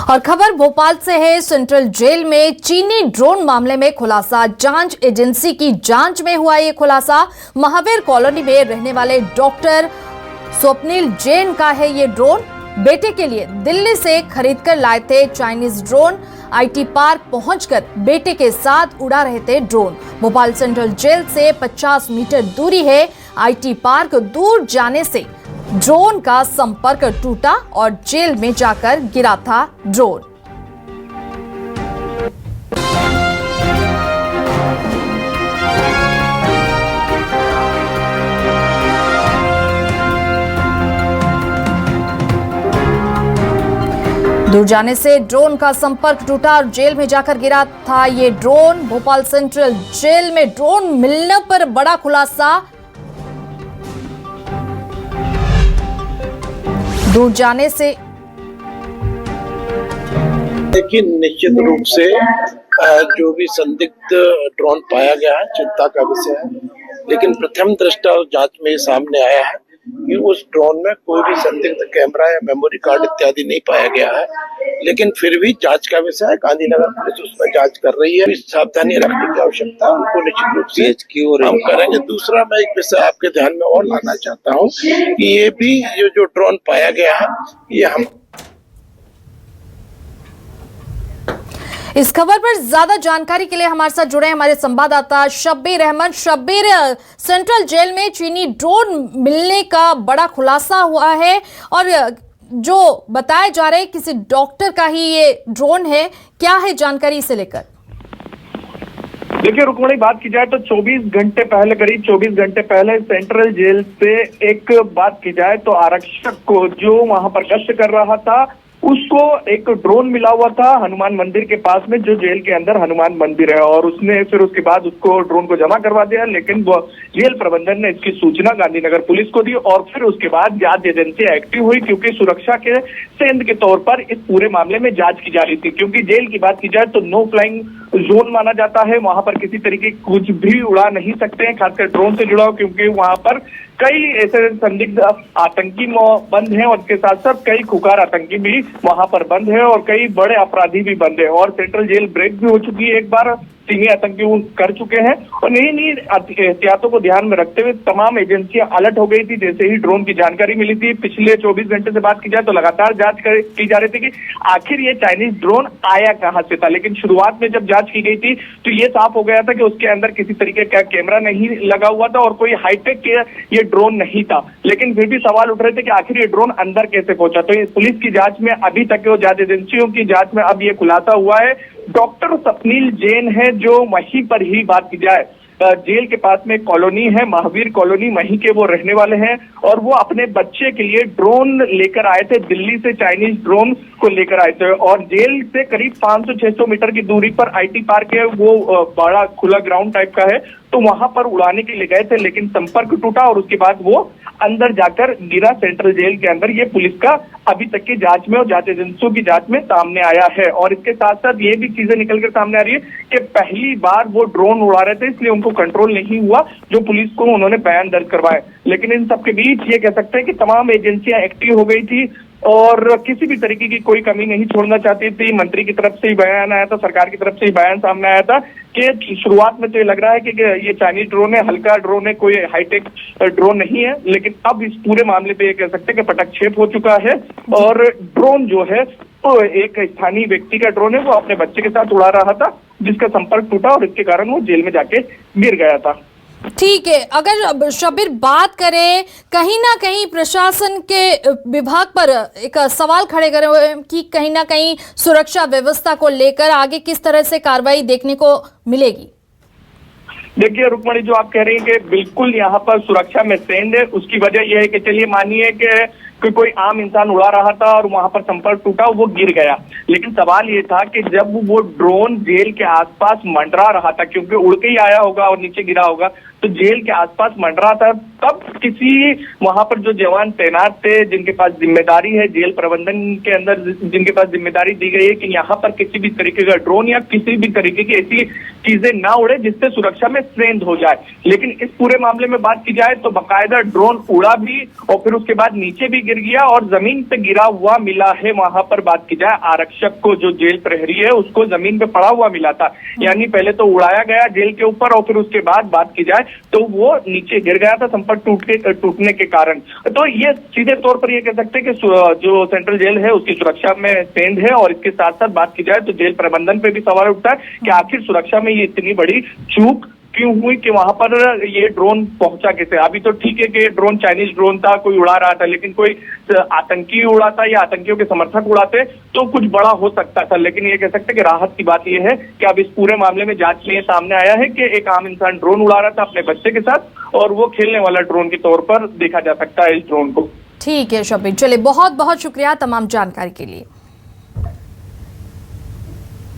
और खबर भोपाल से है। सेंट्रल जेल में चीनी ड्रोन मामले में खुलासा। जांच एजेंसी की जांच में हुआ ये खुलासा। महावीर कॉलोनी में रहने वाले डॉक्टर स्वप्निल जैन का है ये ड्रोन। बेटे के लिए दिल्ली से खरीदकर लाए थे चाइनीज ड्रोन। आईटी पार्क पहुंचकर बेटे के साथ उड़ा रहे थे ड्रोन। भोपाल सेंट्रल जेल से 50 मीटर दूरी है आईटी पार्क। दूर जाने से ड्रोन का संपर्क टूटा और जेल में जाकर गिरा था ड्रोन। दूर जाने से ड्रोन का संपर्क टूटा और जेल में जाकर गिरा था ये ड्रोन। भोपाल सेंट्रल जेल में ड्रोन मिलने पर बड़ा खुलासा। दूर जाने से लेकिन निश्चित रूप से जो भी संदिग्ध ड्रोन पाया गया है चिंता का विषय है, लेकिन प्रथम दृष्टया जांच में सामने आया है कि उस ड्रोन में कोई भी संदिग्ध कैमरा या मेमोरी कार्ड इत्यादि नहीं पाया गया है। लेकिन फिर भी जांच का विषय है, गांधीनगर पुलिस उसमें जांच कर रही है। सावधानी रखने की आवश्यकता है, उनको निश्चित रूप से हम करेंगे। दूसरा, मैं एक विषय आपके ध्यान में और लाना चाहता हूँ कि ये भी ये जो ड्रोन पाया गया है ये हम इस खबर पर ज्यादा जानकारी के लिए हमारे साथ जुड़े हमारे संवाददाता शब्बीर अहमद। शब्बीर, सेंट्रल जेल में चीनी ड्रोन मिलने का बड़ा खुलासा हुआ है और जो बताया जा रहा है किसी डॉक्टर का ही ये ड्रोन है। क्या है जानकारी इसे लेकर? देखिए रुक्मणी, बात की जाए तो 24 घंटे पहले, करीब 24 घंटे पहले सेंट्रल जेल से एक बात की जाए तो आरक्षक को जो वहां पर गश्त कर रहा था उसको एक ड्रोन मिला हुआ था हनुमान मंदिर के पास में, जो जेल के अंदर हनुमान मंदिर है, और उसने फिर उसके बाद उसको ड्रोन को जमा करवा दिया। लेकिन वो जेल प्रबंधन ने इसकी सूचना गांधीनगर पुलिस को दी और फिर उसके बाद जांच एजेंसी एक्टिव हुई, क्योंकि सुरक्षा के सेंध के तौर पर इस पूरे मामले में जांच की जा रही थी। क्योंकि जेल की बात की जाए तो नो फ्लाइंग जोन माना जाता है, वहां पर किसी तरीके कुछ भी उड़ा नहीं सकते हैं, खासकर ड्रोन से जुड़ा हो, क्योंकि वहां पर कई ऐसे संदिग्ध आतंकी बंद हैं और इसके साथ साथ कई खुकार आतंकी भी वहां पर बंद है और कई बड़े अपराधी भी बंद है। और सेंट्रल जेल ब्रेक भी हो चुकी है, एक बार सीनियर आतंकी कर चुके हैं और नई एहतियातों को ध्यान में रखते हुए तमाम एजेंसियां अलर्ट हो गई थी। जैसे ही ड्रोन की जानकारी मिली थी, पिछले 24 घंटे से बात की जाए तो लगातार जांच की जा रही थी कि आखिर ये चाइनीज ड्रोन आया कहां से था। लेकिन शुरुआत में जब जांच की गई थी तो ये साफ हो गया था कि उसके अंदर किसी तरीके का कैमरा नहीं लगा हुआ था और कोई हाईटेक ये ड्रोन नहीं था। लेकिन फिर भी सवाल उठ रहे थे कि आखिर ये ड्रोन अंदर कैसे पहुंचा। तो पुलिस की जांच में अभी तक जांच एजेंसियों की जांच में अब ये खुलासा हुआ है। डॉक्टर स्वप्निल जैन है, जो वहीं पर ही बात की जाए जेल के पास में कॉलोनी है महावीर कॉलोनी, वहीं के वो रहने वाले हैं और वो अपने बच्चे के लिए ड्रोन लेकर आए थे। दिल्ली से चाइनीज ड्रोन को लेकर आए थे और जेल से करीब 500-600 मीटर की दूरी पर आईटी पार्क है, वो बड़ा खुला ग्राउंड टाइप का है, तो वहां पर उड़ाने के लिए गए थे। लेकिन संपर्क टूटा और उसके बाद वो अंदर जाकर गिरा सेंट्रल जेल के अंदर। ये पुलिस का अभी तक की जांच में और जांच एजेंसियों की जांच में सामने आया है। और इसके साथ साथ ये भी चीजें निकल कर सामने आ रही है कि पहली बार वो ड्रोन उड़ा रहे थे, इसलिए उनको कंट्रोल नहीं हुआ, जो पुलिस को उन्होंने बयान दर्ज करवाए। लेकिन इन सबके बीच ये कह सकते हैं कि तमाम एजेंसियां एक्टिव हो गई थी और किसी भी तरीके की कोई कमी नहीं छोड़ना चाहती थी। मंत्री की तरफ से ही बयान आया था, सरकार की तरफ से ही बयान सामने आया था कि शुरुआत में तो ये लग रहा है कि ये चाइनीज ड्रोन है, हल्का ड्रोन है, कोई हाईटेक ड्रोन नहीं है। लेकिन अब इस पूरे मामले पे ये कह सकते हैं कि पटक्षेप हो चुका है और ड्रोन जो है तो एक स्थानीय व्यक्ति का ड्रोन है, वो अपने बच्चे के साथ उड़ा रहा था, जिसका संपर्क टूटा और इसके कारण वो जेल में जाके गिर गया था। ठीक है, अगर शब्बीर बात करें, कहीं ना कहीं प्रशासन के विभाग पर एक सवाल खड़े करे हुए कि कहीं ना कहीं सुरक्षा व्यवस्था को लेकर आगे किस तरह से कार्रवाई देखने को मिलेगी? देखिए रुक्मणी, जो आप कह रही हैं कि बिल्कुल यहाँ पर सुरक्षा में सेंध है, उसकी वजह यह है कि चलिए मानिए कि कोई आम इंसान उड़ा रहा था और वहां पर संपर्क टूटा, वो गिर गया। लेकिन सवाल ये था कि जब वो ड्रोन जेल के आसपास मंडरा रहा था, क्योंकि उड़ के ही आया होगा और नीचे गिरा होगा, तो जेल के आसपास मंडरा था। तब किसी वहां पर जो जवान तैनात थे, जिनके पास जिम्मेदारी है, जेल प्रबंधन के अंदर जिनके पास जिम्मेदारी दी गई है कि यहाँ पर किसी भी तरीके का ड्रोन या किसी भी तरीके की ऐसी चीजें ना उड़े जिससे सुरक्षा में स्ट्रेंथ हो जाए। लेकिन इस पूरे मामले में बात की जाए तो बाकायदा ड्रोन उड़ा भी और फिर उसके बाद नीचे भी गिर गया और जमीन पे गिरा हुआ मिला है। वहां पर बात की जाए आरक्षक को, जो जेल प्रहरी है, उसको जमीन पे पड़ा हुआ मिला था। यानी पहले तो उड़ाया गया जेल के ऊपर और फिर उसके बाद बात की जाए तो वो नीचे गिर गया था संपर्क टूटने के कारण। तो ये सीधे तौर पर ये कह सकते हैं कि जो सेंट्रल जेल है उसकी सुरक्षा में सेंध है। और इसके साथ साथ बात की जाए तो जेल प्रबंधन पे भी सवाल उठता है कि आखिर सुरक्षा में ये इतनी बड़ी चूक क्यों हुई कि वहां पर ये ड्रोन पहुंचा कैसे। अभी तो ठीक है कि ड्रोन चाइनीज ड्रोन था, कोई उड़ा रहा था, लेकिन कोई आतंकी उड़ाता या आतंकियों के समर्थक उड़ाते तो कुछ बड़ा हो सकता था। लेकिन ये कह सकते हैं कि राहत की बात यह है कि अब इस पूरे मामले में जांच में सामने आया है कि एक आम इंसान ड्रोन उड़ा रहा था अपने बच्चे के साथ और वो खेलने वाला ड्रोन के तौर पर देखा जा सकता है इस ड्रोन को। ठीक है शब्बीर, चलिए बहुत बहुत शुक्रिया तमाम जानकारी के लिए।